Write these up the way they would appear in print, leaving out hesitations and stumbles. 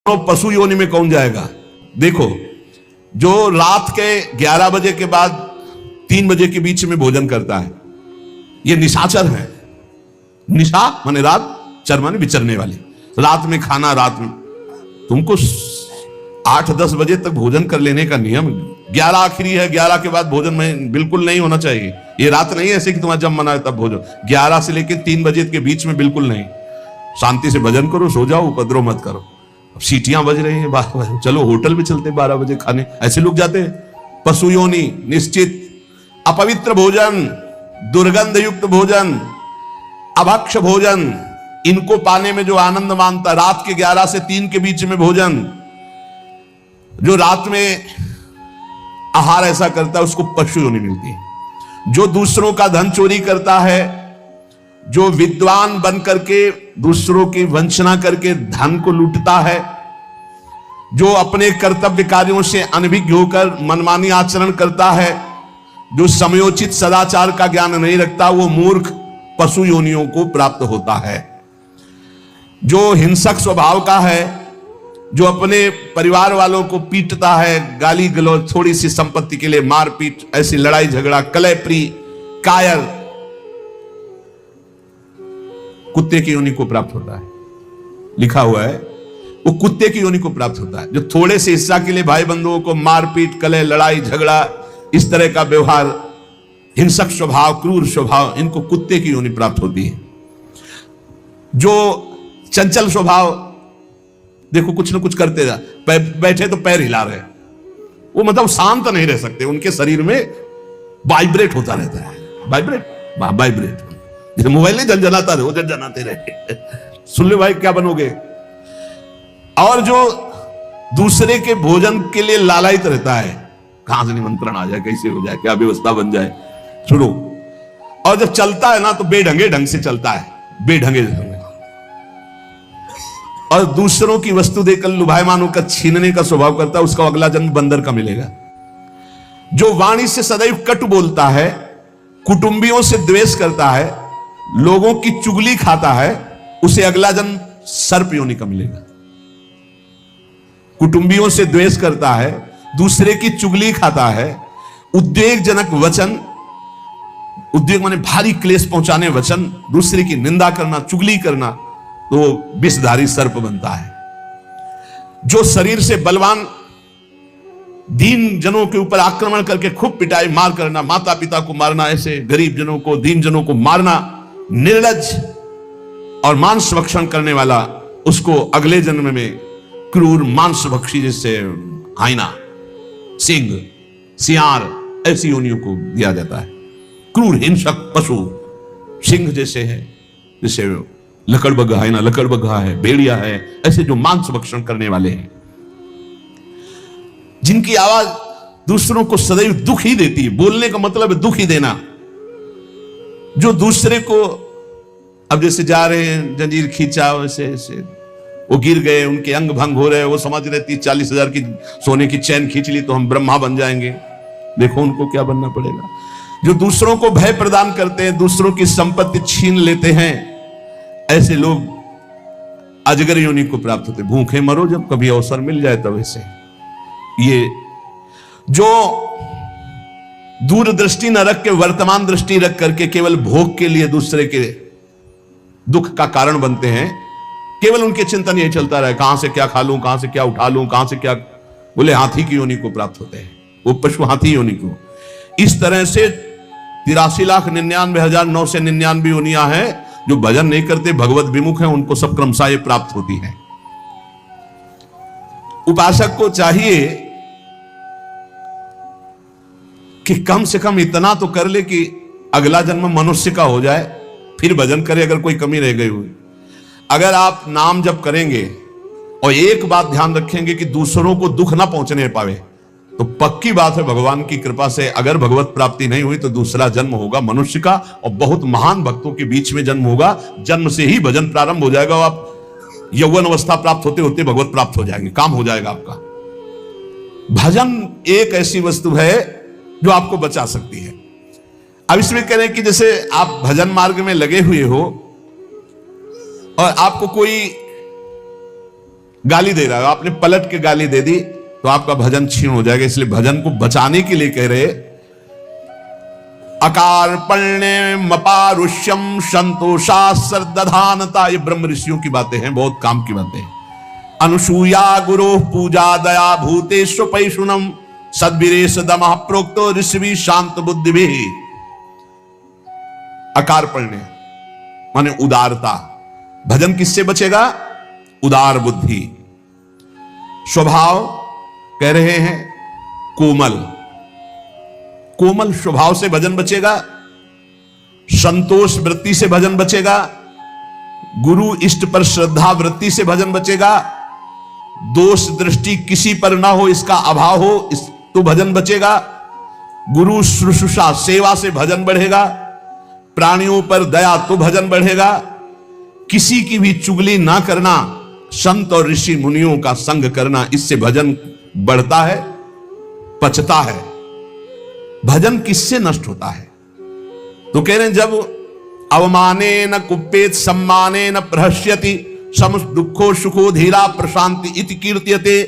तो पशु योनि में कौन जाएगा? देखो, जो रात के 11 बजे के बाद 3 बजे के बीच में भोजन करता है, ये निशाचर है। निशा माने रात, चर माने विचरने वाली। रात में खाना, रात में तुमको 8-10 बजे तक भोजन कर लेने का नियम। 11 आखिरी है, 11 के बाद भोजन में बिल्कुल नहीं होना चाहिए। ये रात नहीं है ऐसे कि तुम्हारा जब मना है तब भोजन। 11 से लेकर 3 बजे के बीच में बिल्कुल नहीं। शांति से भजन करो, सो जाओ, उपद्रव मत करो। अब सीटियां बज रही हैं 12 बजे, चलो होटल में चलते 12 बजे खाने, ऐसे लोग जाते हैं। पशु योनि निश्चित। अपवित्र भोजन, दुर्गंध युक्त भोजन, अभक्ष भोजन, इनको पाने में जो आनंद मानता, रात के 11 से 3 के बीच में भोजन, जो रात में आहार ऐसा करता है उसको पशु योनि मिलती है। जो दूसरों का धन चोरी करता है, जो विद्वान बन करके दूसरों की वंचना करके धन को लूटता है, जो अपने कर्तव्य कार्यों से अनभिज्ञ होकर मनमानी आचरण करता है, जो समयोचित सदाचार का ज्ञान नहीं रखता, वो मूर्ख पशु योनियों को प्राप्त होता है। जो हिंसक स्वभाव का है, जो अपने परिवार वालों को पीटता है, गाली गलौज, थोड़ी सी संपत्ति के लिए मारपीट, ऐसी लड़ाई झगड़ा, कलहप्रिय, कायर, कुत्ते की योनि को प्राप्त होता है। लिखा हुआ है वो कुत्ते की योनि को प्राप्त होता है। जो थोड़े से हिस्सा के लिए भाई बंधुओं को मारपीट, कलह, लड़ाई झगड़ा, इस तरह का व्यवहार, हिंसक स्वभाव, क्रूर स्वभाव, इनको कुत्ते की योनि प्राप्त होती है। जो चंचल स्वभाव, देखो कुछ ना कुछ करते जा, बैठे तो पैर हिला रहे, वो मतलब शांत नहीं रह सकते, उनके शरीर में वाइब्रेट होता रहता है। वाइब्रेट जैसे मोबाइल नहीं झंझनाता रहे, वो झंझनाते रहे। सुन ले भाई क्या बनोगे। और जो दूसरे के भोजन के लिए लालायित रहता है, कहां से निमंत्रण आ जाए, कैसे हो जाए, क्या व्यवस्था बन जाए, सुनो। और जब चलता है ना तो बेढंगे ढंग से चलता है, बेढंगे ढंग। और दूसरों की वस्तु देकर लुभायमान होकर छीनने का स्वभाव करता है, उसका अगला जन्म बंदर का मिलेगा। जो वाणी से सदैव कट बोलता है, कुटुंबियों से द्वेष करता है, लोगों की चुगली खाता है, उसे अगला जन्म सर्प योनि का मिलेगा। कुटुंबियों से द्वेष करता है, दूसरे की चुगली खाता है, उद्वेगजनक वचन, उद्वेग माने भारी क्लेश पहुंचाने वचन, दूसरे की निंदा करना, चुगली करना, तो विषधारी सर्प बनता है। जो शरीर से बलवान दीन जनों के ऊपर आक्रमण करके खूब पिटाई मार करना, माता पिता को मारना, ऐसे गरीब जनों को, दीन जनों को मारना, निर्लज और मांस भक्षण करने वाला, उसको अगले जन्म में क्रूर मांस भक्षी, जैसे हाइना, सिंह, सियार, ऐसी योनियों को दिया जाता है। क्रूर हिंसक पशु सिंह जैसे है, जैसे लकड़बग्घा है ना, लकड़बग्घा है, भेड़िया है, ऐसे जो मांस भक्षण करने वाले हैं, जिनकी आवाज दूसरों को सदैव दुख ही देती है। बोलने का मतलब है दुख ही देना। जो दूसरे को, अब जैसे जा रहे हैं, जंजीर खींचा, वैसे ऐसे वो गिर गए, उनके अंग भंग हो रहे हैं, वो समझ रहे 30-40 हजार की सोने की चैन खींच ली तो हम ब्रह्मा बन जाएंगे। देखो उनको क्या बनना पड़ेगा। जो दूसरों को भय प्रदान करते हैं, दूसरों की संपत्ति छीन लेते हैं, ऐसे लोग अजगर योनि को प्राप्त होते। भूखे मरो जब कभी अवसर मिल जाए तब। ऐसे ये जो दूरदृष्टि न रख के वर्तमान दृष्टि रख करके केवल भोग के लिए दूसरे के दुख का कारण बनते हैं, केवल उनके चिंतन यही चलता रहे, कहां से क्या खा लूं, कहां से क्या उठा लूं, कहां से क्या, बोले हाथी की योनि को प्राप्त होते हैं, वो पशु हाथी योनि को। इस तरह से 83,99,999 योनियां हैं। जो भजन नहीं करते, भगवत विमुख हैं, उनको सब क्रमशः ये प्राप्त होती है। उपासक को चाहिए कि कम से कम इतना तो कर ले कि अगला जन्म मनुष्य का हो जाए, फिर भजन करे अगर कोई कमी रह गई हुई। अगर आप नाम जप करेंगे और एक बात ध्यान रखेंगे कि दूसरों को दुख ना पहुंचने पावे, तो पक्की बात है भगवान की कृपा से अगर भगवत प्राप्ति नहीं हुई तो दूसरा जन्म होगा मनुष्य का, और बहुत महान भक्तों के बीच में जन्म होगा। जन्म से ही भजन प्रारंभ हो जाएगा, आप यौवन अवस्था प्राप्त होते होते भगवत प्राप्त हो जाएंगे, काम हो जाएगा आपका। भजन एक ऐसी वस्तु है जो आपको बचा सकती है। अब इसमें कह रहे हैं कि जैसे आप भजन मार्ग में लगे हुए हो और आपको कोई गाली दे रहा है, आपने पलट के गाली दे दी तो आपका भजन छीण हो जाएगा। इसलिए भजन को बचाने के लिए कह रहे, अकार्पण्य मपारुष्यम संतोषा सर्दधानता। ये ब्रह्म ऋषियों की बातें हैं, बहुत काम की बातें हैं। अनुसूया गुरु पूजा दया भूतेष्व पैशुनम सद्वीरेश दमः प्रोक्तो ऋषि शांत बुद्धि भी। अकार्पण्य माने उदारता। भजन किससे बचेगा? उदार बुद्धि। स्वभाव कह रहे हैं कोमल, कोमल स्वभाव से भजन बचेगा। संतोष वृत्ति से भजन बचेगा। गुरु इष्ट पर श्रद्धा वृत्ति से भजन बचेगा। दोष दृष्टि किसी पर ना हो, इसका अभाव हो तो भजन बचेगा। गुरु शुश्रूषा सेवा से भजन बढ़ेगा। प्राणियों पर दया तो भजन बढ़ेगा। किसी की भी चुगली ना करना, संत और ऋषि मुनियों का संग करना, इससे भजन बढ़ता है, पचता है। भजन किससे नष्ट होता है? तो कह रहे हैं जब अवमाने न कुप्पेत सम्माने न प्रहस्यति सम दुखो सुखो धीरा प्रशांति इति कीर्त्यते।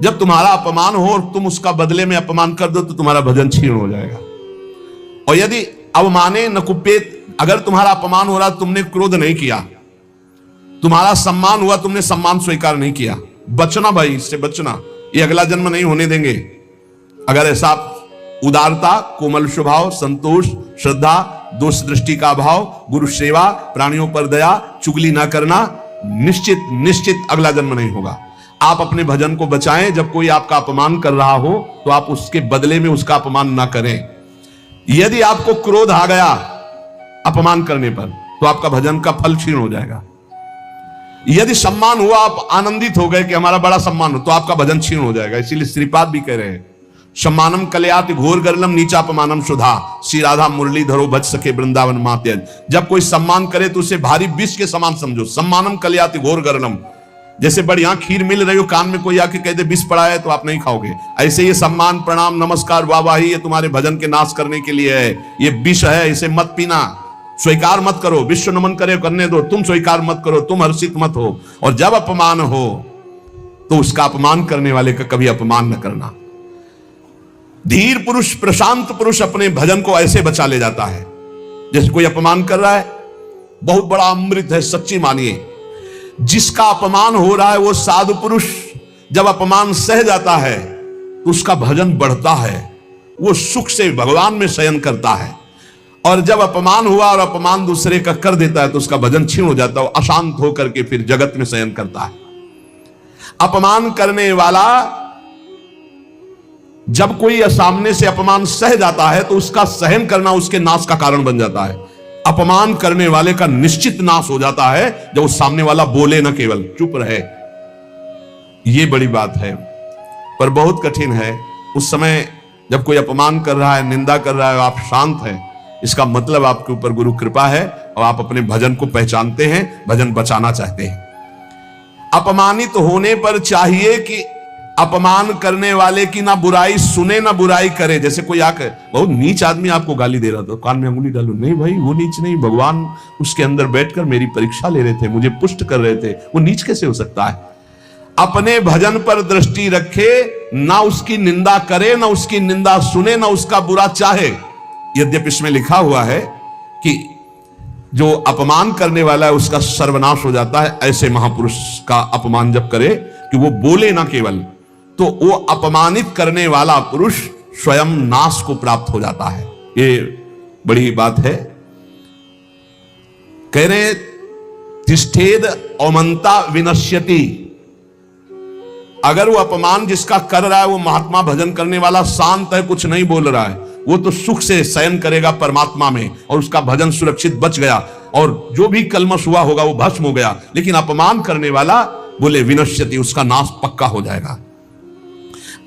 जब तुम्हारा अपमान हो और तुम उसका बदले में अपमान कर दो तो तुम्हारा भजन छीण हो जाएगा। और यदि अवमाने न कुप्पेत, अगर तुम्हारा अपमान हो रहा, तुमने क्रोध नहीं किया, तुम्हारा सम्मान हुआ, तुमने सम्मान स्वीकार नहीं किया, बचना भाई, इससे बचना, ये अगला जन्म नहीं होने देंगे। अगर ऐसा उदारता, कोमल स्वभाव, संतोष, श्रद्धा, दोष दृष्टि का अभाव, गुरु सेवा, प्राणियों पर दया, चुगली ना करना, निश्चित निश्चित अगला जन्म नहीं होगा। आप अपने भजन को बचाएं। जब कोई आपका अपमान कर रहा हो तो आप उसके बदले में उसका अपमान ना करें। यदि आपको क्रोध आ गया अपमान करने पर तो आपका भजन का फल क्षीण हो जाएगा। यदि सम्मान हुआ, आप आनंदित हो गए कि हमारा बड़ा सम्मान हो, तो आपका भजन क्षीण हो जाएगा। इसीलिए श्रीपाद भी कह रहे हैं, सम्मानम कलयाति घोर गर्लम नीचापमानम सुधा श्री राधा मुरली धरो भज सके वृंदावन मात्यज। जब कोई सम्मान करे तो उसे भारी विष के समान समझो। सम्मानम कलयाति घोर गर्लम, जैसे बढ़िया खीर मिल रही हो, कान में कोई आके कह दे विष पड़ा है तो आप नहीं खाओगे। ऐसे ये सम्मान प्रणाम नमस्कार वाहवाही ये तुम्हारे भजन के नाश करने के लिए है, ये विष है, इसे मत पीना, स्वीकार मत करो। विश्व नमन करे करने दो, तुम स्वीकार मत करो, तुम हर्षित मत हो। और जब अपमान हो तो उसका अपमान करने वाले का कभी अपमान न करना। धीर पुरुष, प्रशांत पुरुष अपने भजन को ऐसे बचा ले जाता है। जैसे कोई अपमान कर रहा है, बहुत बड़ा अमृत है, सच्ची मानिए। जिसका अपमान हो रहा है वो साधु पुरुष जब अपमान सह जाता है तो उसका भजन बढ़ता है, वो सुख से भगवान में शयन करता है। और जब अपमान हुआ और अपमान दूसरे का कर देता है तो उसका भजन क्षीण हो जाता है, अशांत होकर के फिर जगत में शयन करता है। अपमान करने वाला जब कोई सामने से अपमान सह जाता है तो उसका सहन करना उसके नाश का कारण बन जाता है। अपमान करने वाले का निश्चित नाश हो जाता है जब उस सामने वाला बोले ना, केवल चुप रहे। यह बड़ी बात है, पर बहुत कठिन है। उस समय जब कोई अपमान कर रहा है, निंदा कर रहा है, आप शांत हैं, इसका मतलब आपके ऊपर गुरु कृपा है और आप अपने भजन को पहचानते हैं, भजन बचाना चाहते हैं। अपमानित होने पर चाहिए कि अपमान करने वाले की ना बुराई सुने ना बुराई करे। जैसे कोई आकर बहुत नीच आदमी आपको गाली दे रहा था, कान में अंगुली डालो, नहीं भाई वो नीच नहीं, भगवान उसके अंदर बैठकर मेरी परीक्षा ले रहे थे, मुझे पुष्ट कर रहे थे, वो नीच कैसे हो सकता है? अपने भजन पर दृष्टि रखे, ना उसकी निंदा करे, ना उसकी निंदा सुने, ना उसका बुरा चाहे। यद्यपि इसमें लिखा हुआ है कि जो अपमान करने वाला है उसका सर्वनाश हो जाता है। ऐसे महापुरुष का अपमान जब करे कि वो बोले ना केवल, तो वो अपमानित करने वाला पुरुष स्वयं नाश को प्राप्त हो जाता है। ये बड़ी बात है। कह रहे तिष्ठेद औमंता विनश्यति। अगर वो अपमान जिसका कर रहा है वो महात्मा भजन करने वाला शांत है, कुछ नहीं बोल रहा है, वो तो सुख से शयन करेगा परमात्मा में और उसका भजन सुरक्षित बच गया और जो भी कलमश हुआ होगा वो भस्म हो गया। लेकिन अपमान करने वाला बोले विनश्यति, उसका नाश पक्का हो जाएगा।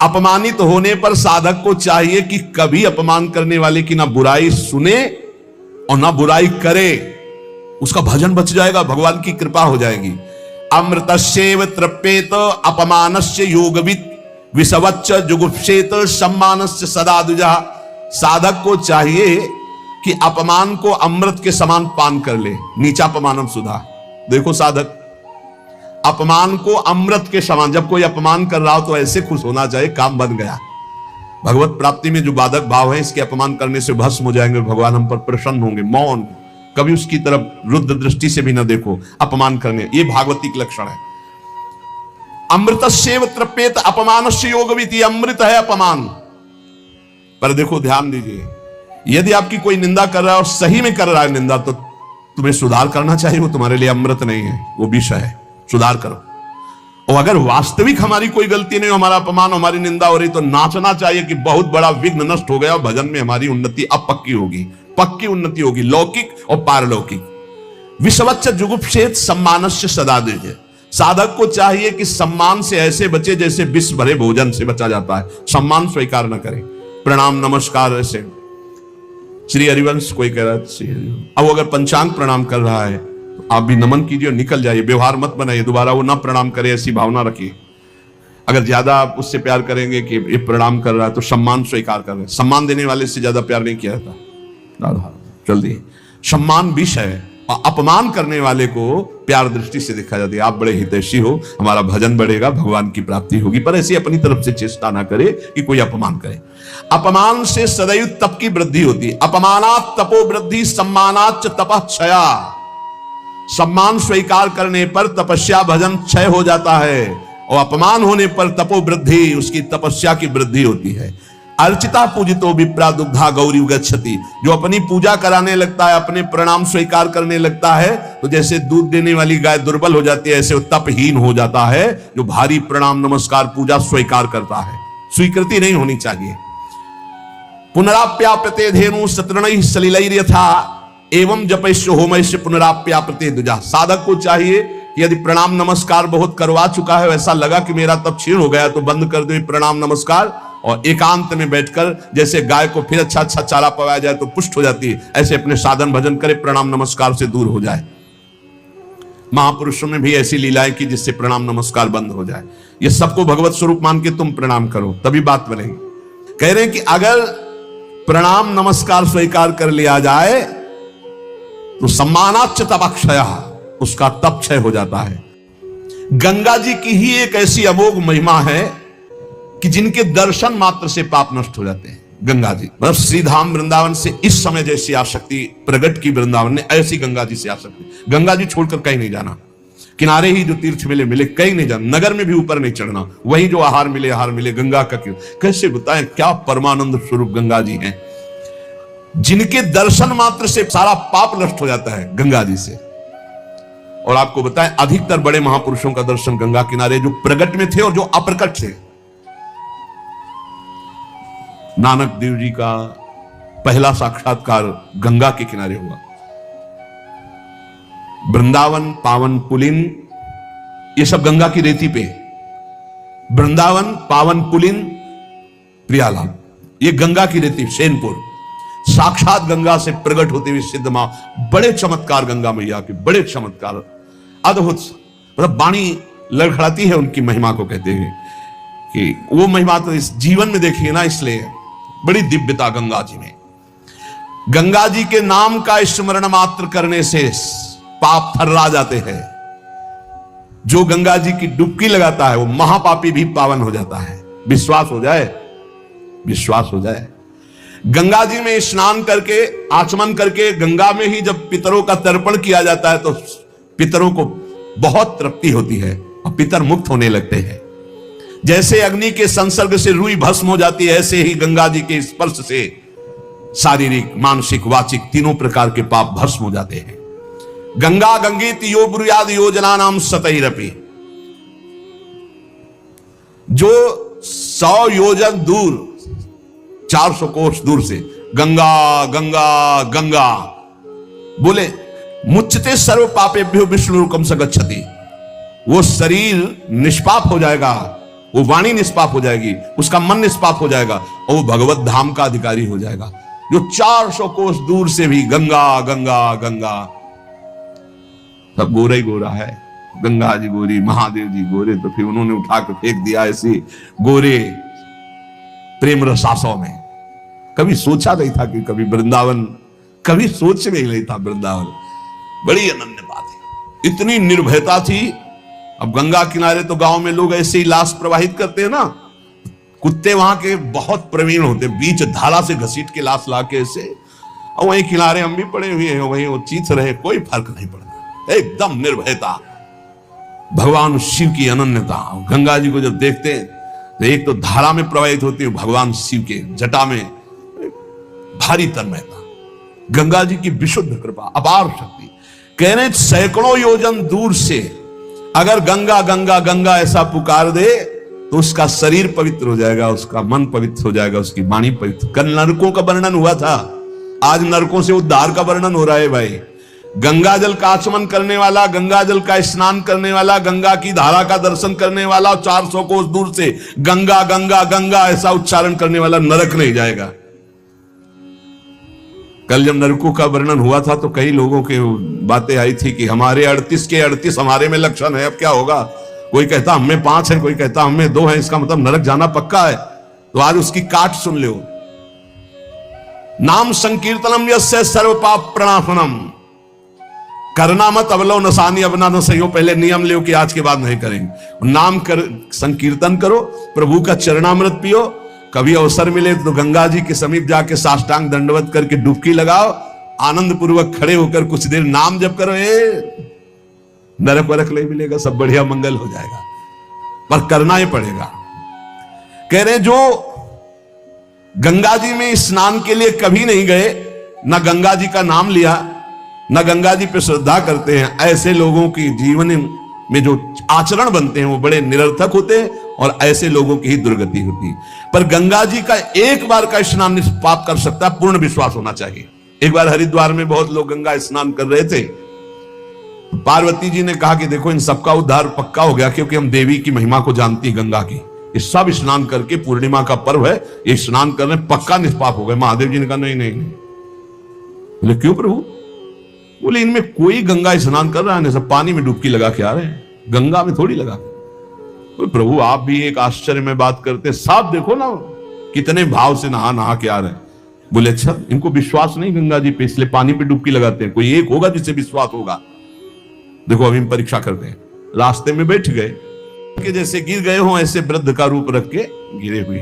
अपमानित होने पर साधक को चाहिए कि कभी अपमान करने वाले की ना बुराई सुने और ना बुराई करे, उसका भजन बच जाएगा, भगवान की कृपा हो जाएगी। अमृतस्यैव तृप्येत अपमानस्य योगवित् विषवच्च जुगुप्सेत सम्मानस्य सदा द्विजः। साधक को चाहिए कि अपमान को अमृत के समान पान कर ले, नीचापमानम सुधा। देखो साधक, अपमान को अमृत के समान, जब कोई अपमान कर रहा हो तो ऐसे खुश होना चाहिए काम बन गया। भगवत प्राप्ति में जो बाधक भाव है, इसके अपमान करने से भस्म हो जाएंगे, भगवान हम पर प्रसन्न होंगे। मौन, कभी उसकी तरफ रुद्र दृष्टि से भी न देखो, अपमान करने, ये भागवतिक लक्षण है। अमृतस्येव तृप्येत अपमानस्य योगविति, अमृत है अपमान। पर देखो ध्यान दीजिए, यदि आपकी कोई निंदा कर रहा है और सही में कर रहा है निंदा, तो तुम्हें सुधार करना चाहिए। वो तुम्हारे लिए अमृत नहीं है, वो विष है, सुधार करो। और अगर वास्तविक हमारी कोई गलती नहीं हो, हमारा अपमान, हमारी निंदा हो रही, तो नाचना चाहिए कि बहुत बड़ा विघ्न नष्ट हो गया और भजन में हमारी उन्नति अब पक्की होगी, पक्की उन्नति होगी, लौकिक और पारलौकिक। विषवच्च जुगुप्सेत सम्मानस्य सदा दीजिए। साधक को चाहिए कि सम्मान से ऐसे बचे जैसे विष भरे भोजन से बचा जाता है। सम्मान स्वीकार न करे, प्रणाम नमस्कार ऐसे। श्री हरिवंश कोई कह रहा है, अब अगर पंचांग प्रणाम कर रहा है तो आप भी नमन कीजिए और निकल जाइए, व्यवहार मत बनाइए, दोबारा वो ना प्रणाम करे ऐसी भावना रखिए। अगर ज्यादा आप उससे प्यार करेंगे कि ये प्रणाम कर रहा है तो सम्मान स्वीकार कर रहे हैं। सम्मान देने वाले से ज्यादा प्यार नहीं किया जाता, जल्दी। सम्मान विष है और अपमान करने वाले को प्यार दृष्टि से देखा जाता है। आप बड़े हितैषी हो, हमारा भजन बढ़ेगा, भगवान की प्राप्ति होगी, पर ऐसी अपनी तरफ से चेष्टा ना करे कि कोई अपमान करे। अपमान से सदैव तप की वृद्धि होती है। अपमानात तपो वृद्धि, सम्मानात तपः क्षया। सम्मान स्वीकार करने पर तपस्या भजन क्षय हो जाता है और अपमान होने पर तपो वृद्धि, उसकी तपस्या की वृद्धि होती है। अर्चिता पूजितो विप्रा दुग्धा गौरी गच्छति। जो अपनी पूजा कराने लगता है, अपने प्रणाम स्वीकार करने लगता है, तो जैसे दूध देने वाली गाय दुर्बल हो जाती है, ऐसे वो तपहीन हो जाता है जो भारी प्रणाम नमस्कार पूजा स्वीकार करता है। स्वीकृति नहीं होनी चाहिए। पुनराप्याप्यते धेनु सतृणैः सलिलैर्यथा एवं जपैश्य होमैश्य पुनराप्याप्यते द्विजा। साधक को चाहिए कि यदि प्रणाम नमस्कार बहुत करवा चुका है, वैसा लगा कि मेरा तप क्षीण हो गया, तो बंद कर दे प्रणाम नमस्कार और एकांत में बैठकर, जैसे गाय को फिर अच्छा अच्छा चारा पवाया जाए तो पुष्ट हो जाती है, ऐसे अपने साधन भजन करे, प्रणाम नमस्कार से दूर हो जाए। महापुरुषों ने भी ऐसी लीलाएं की जिससे प्रणाम नमस्कार बंद हो जाए। ये सबको भगवत स्वरूप मान के तुम प्रणाम करो, तभी बात बनेगी। कह रहे हैं कि अगर प्रणाम नमस्कार स्वीकार कर लिया जाए तो सम्मानाच्च तपक्षय, उसका तप क्षय हो जाता है। गंगा जी की ही एक ऐसी अमोघ महिमा है कि जिनके दर्शन मात्र से पाप नष्ट हो जाते हैं। गंगा जी मतलब श्रीधाम वृंदावन से इस समय जैसी आसक्ति प्रकट की वृंदावन ने, ऐसी गंगा जी से आसक्ति। गंगा जी छोड़कर कहीं नहीं जाना, किनारे ही जो तीर्थ मिले मिले, कहीं नहीं जाना, नगर में भी ऊपर नहीं चढ़ना, वहीं जो आहार मिले गंगा का। कैसे बताएं क्या परमानंद स्वरूप गंगा जी हैं, जिनके दर्शन मात्र से सारा पाप नष्ट हो जाता है गंगा जी से। और आपको बताएं अधिकतर बड़े महापुरुषों का दर्शन गंगा किनारे, जो प्रकट में थे और जो अप्रकट थे। नानक देव जी का पहला साक्षात्कार गंगा के किनारे हुआ। वृंदावन पावन पुलिन, ये सब गंगा की रेती पे। वृंदावन पावन पुलिन प्रियालाल, ये गंगा की रेती, सेनपुर। साक्षात गंगा से प्रकट होते हुए सिद्ध मां, बड़े चमत्कार गंगा मैया के, बड़े चमत्कार, अद्भुत। मतलब वाणी लड़खड़ाती है उनकी महिमा को, कहते हैं कि वो महिमा तो इस जीवन में देखिए ना, इसलिए बड़ी दिव्यता गंगा जी में। गंगा जी के नाम का स्मरण मात्र करने से पाप थर्रा जाते हैं। जो गंगा जी की डुबकी लगाता है वो महापापी भी पावन हो जाता है। विश्वास हो जाए, विश्वास हो जाए। गंगा जी में स्नान करके, आचमन करके, गंगा में ही जब पितरों का तर्पण किया जाता है तो पितरों को बहुत तृप्ति होती है और पितर मुक्त होने लगते हैं। जैसे अग्नि के संसर्ग से रुई भस्म हो जाती है, ऐसे ही गंगा जी के स्पर्श से शारीरिक, मानसिक, वाचिक तीनों प्रकार के पाप भस्म हो जाते हैं। गंगा गंगीत यो ब्रुयाद योजना नाम सतैरपि। जो 100 योजन दूर, 400 कोस दूर से गंगा गंगा गंगा बोले, मुच्यते सर्व पापेभ्यो विष्णुरुकम स गच्छति। वो शरीर निष्पाप हो जाएगा, वो वाणी निष्पाप हो जाएगी, उसका मन निष्पाप हो जाएगा और वो भगवत धाम का अधिकारी हो जाएगा। जो 400 कोस दूर से भी गंगा गंगा गंगा, सब गोरा ही गोरा है। गंगा जी गोरी, महादेव जी गोरे, तो फिर उन्होंने उठा के फेंक दिया ऐसे गोरे प्रेम रसासों में। कभी सोचा नहीं था कि कभी वृंदावन, कभी सोच में ही नहीं था वृंदावन। बड़ी अनन्य बात है। इतनी निर्भयता थी अब गंगा किनारे तो गांव में लोग ऐसे ही लाश प्रवाहित करते हैं ना, कुत्ते वहां के बहुत प्रवीण होते, बीच धारा से घसीट के लाश ला के ऐसे, और वहीं किनारे हम भी पड़े हुए हैं, वहीं वो चीथ रहे, कोई फर्क नहीं पड़ता, एकदम निर्भयता। भगवान शिव की अनन्यता। गंगा जी को जब देखते हैं तो एक तो धारा में प्रवाहित होती है, भगवान शिव के जटा में भारी तन्मयता, गंगा जी की विशुद्ध कृपा, अपार शक्ति। कह रहे सैकड़ों योजन दूर से अगर गंगा गंगा गंगा ऐसा पुकार दे तो उसका शरीर पवित्र हो जाएगा, उसका मन पवित्र हो जाएगा, उसकी वाणी पवित्र। कल नरकों का वर्णन हुआ था, आज नरकों से उद्धार का वर्णन हो रहा है भाई। गंगा जल का आचमन करने वाला, गंगा जल का स्नान करने वाला, गंगा की धारा का दर्शन करने वाला, 400 कोस दूर से गंगा गंगा गंगा ऐसा उच्चारण करने वाला नरक नहीं जाएगा। कल जब नरकों का वर्णन हुआ था तो कई लोगों की बातें आई थी कि हमारे 38 के 38 हमारे में लक्षण है, अब क्या होगा। कोई कहता हमें 5 है, कोई कहता हमें 2 है, इसका मतलब नरक जाना पक्का है। तो आज उसकी काट सुन लो। नाम संकीर्तनम यस्य सर्व पाप प्रणाशनम, करना मत अवलो नसानी, अपना न सही हो, पहले नियम लो कि आज के बाद नहीं करेंगे। नाम कर संकीर्तन करो, प्रभु का चरणामृत पियो, कभी अवसर मिले तो गंगा जी के समीप जाके साष्टांग दंडवत करके डुबकी लगाओ, आनंद पूर्वक खड़े होकर कुछ देर नाम जप करो, नरक वरक नहीं मिलेगा, सब बढ़िया मंगल हो जाएगा, पर करना ही पड़ेगा। कह रहे जो गंगा जी में स्नान के लिए कभी नहीं गए, ना गंगा जी का नाम लिया, ना गंगा जी पे श्रद्धा करते हैं, ऐसे लोगों की जीवन में जो आचरण बनते हैं वो बड़े निरर्थक होते हैं और ऐसे लोगों की ही दुर्गति होती है। पर गंगा जी का एक बार का स्नान निष्पाप कर सकता है, पूर्ण विश्वास होना चाहिए। एक बार हरिद्वार में बहुत लोग गंगा स्नान कर रहे थे, पार्वती जी ने कहा कि देखो इन सबका उद्धार पक्का हो गया, क्योंकि हम देवी की महिमा को जानती गंगा की, ये सब स्नान करके, पूर्णिमा का पर्व है, ये स्नान करने पक्का निष्पाप हो गए। महादेव जी ने कहा नहीं नहीं नहीं। बोले क्यों प्रभु? बोले इनमें कोई गंगा स्नान कर रहा है, सब पानी में डुबकी लगा के आ रहे हैं, गंगा में थोड़ी लगा। तो प्रभु आप भी एक आश्चर्य में बात करते, साफ देखो ना कितने भाव से नहा नहा के आ रहे हैं। बोले अच्छा इनको विश्वास नहीं गंगा जी पे, इसलिए पानी पे डुबकी लगाते हैं, कोई एक होगा जिसे विश्वास होगा। देखो अभी हम परीक्षा करते हैं, रास्ते में बैठ गए कि जैसे गिर गए हो ऐसे वृद्ध का रूप रख के गिरे हुए,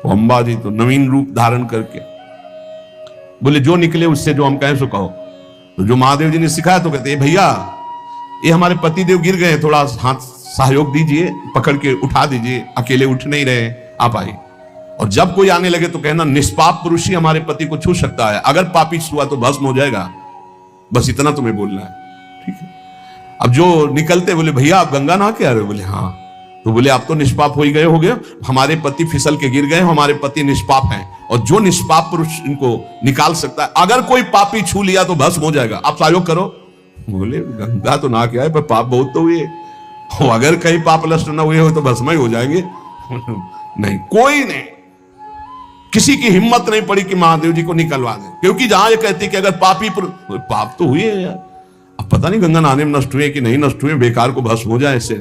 अम्बा जी तो नवीन रूप धारण करके बोले जो निकले उससे जो हम कहें सो कहो। तो जो महादेव जी ने सिखाया तो कहते भैया ये हमारे पति देव गिर गए, थोड़ा हाथ सहयोग दीजिए, पकड़ के उठा दीजिए, अकेले उठ नहीं रहे, आप आइए। और जब कोई आने लगे तो कहना निष्पाप पुरुष ही हमारे पति को छू सकता है, अगर पापी छुआ तो भस्म हो जाएगा, बस इतना तुम्हें बोलना है, ठीक है। अब जो निकलते बोले भैया आप गंगा नहा के आ रहे हो? बोले हाँ। तो बोले आप तो निष्पाप हो ही गए होगे, हमारे पति फिसल के गिर गए, हमारे पति निष्पाप हैं, और जो निष्पाप पुरुष इनको निकाल सकता है, अगर कोई पापी छू लिया तो भस्म हो जाएगा, आप सहयोग करो। बोले गंगा तो नहा के आए पर पाप बहुत तो हुए, अगर कहीं पाप नष्ट न हुए हो तो भस्म ही हो जाएंगे। नहीं, कोई नहीं, किसी की हिम्मत नहीं पड़ी कि महादेव जी को निकलवा दे, क्योंकि जहां ये कहती कि अगर पापी पाप तो हुए हैं यार, अब पता नहीं गंगा नहाने में नष्ट हुए कि नहीं नष्ट हुए, बेकार को भस्म हो जाए ऐसे।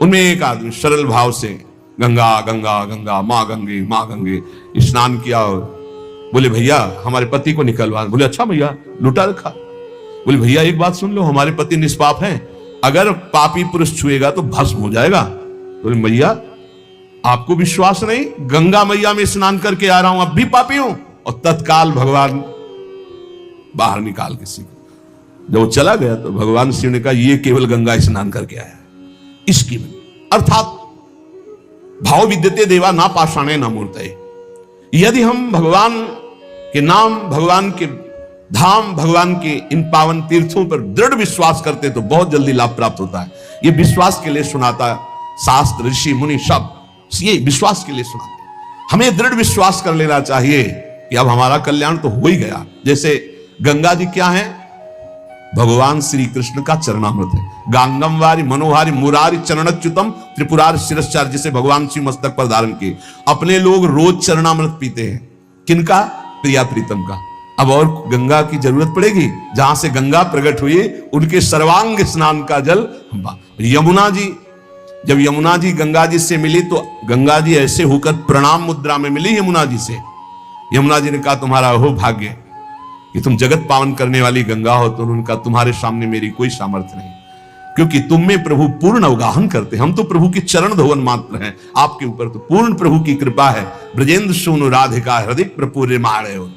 उनमें एक आदमी सरल भाव से गंगा गंगा गंगा माँ गंगे स्नान किया, बोले भैया हमारे पति को निकलवा। बोले अच्छा भैया लुटा रखा। बोले भैया एक बात सुन लो, हमारे पति निष्पाप हैं, अगर पापी पुरुष छुएगा तो भस्म हो जाएगा। बोले भैया आपको विश्वास नहीं, गंगा मैया में स्नान करके आ रहा हूं, अब भी पापी हूं। और तत्काल भगवान बाहर निकाल किसी को, जब वो चला गया तो भगवान शिव ने कहा ये केवल गंगा स्नान करके आया, इसकी अर्थात भाव विद्यते देवा ना पाषाणे ना मूर्तये। यदि हम भगवान के नाम, भगवान के धाम, भगवान के इन पावन तीर्थों पर दृढ़ विश्वास करते तो बहुत जल्दी लाभ प्राप्त होता है। ये विश्वास के लिए सुनाता शास्त्र, ऋषि मुनि सब ये विश्वास के लिए सुनाते। हमें दृढ़ विश्वास कर लेना चाहिए कि अब हमारा कल्याण तो हो ही गया। जैसे गंगा जी क्या है? भगवान श्री कृष्ण का चरणामृत है। गांगम वारी मनोहारी मुरारी चरणच्युतम त्रिपुरार शिरश्चार, जिसे भगवान शिव मस्तक पर धारण किए। अपने लोग रोज चरणामृत पीते हैं, किनका? प्रिया प्रीतम का। अब और गंगा की जरूरत पड़ेगी? जहां से गंगा प्रकट हुई उनके सर्वांग स्नान का जल। यमुना जी, जब यमुना जी गंगा जी से मिली तो गंगा जी ऐसे होकर प्रणाम मुद्रा में मिली यमुना जी से। यमुना जी ने कहा तुम्हारा हो भाग्य कि तुम जगत पावन करने वाली गंगा हो, तो उनका तुम्हारे सामने मेरी कोई सामर्थ्य नहीं। क्योंकि तुम में प्रभु पूर्ण अवगाहन करते हैं। हम तो प्रभु के चरण धोवन मात्र हैं, आपके ऊपर तो पूर्ण प्रभु की कृपा है। ब्रजेंद्र सोनु राधिका हृदय प्रपूर्य मारे हो।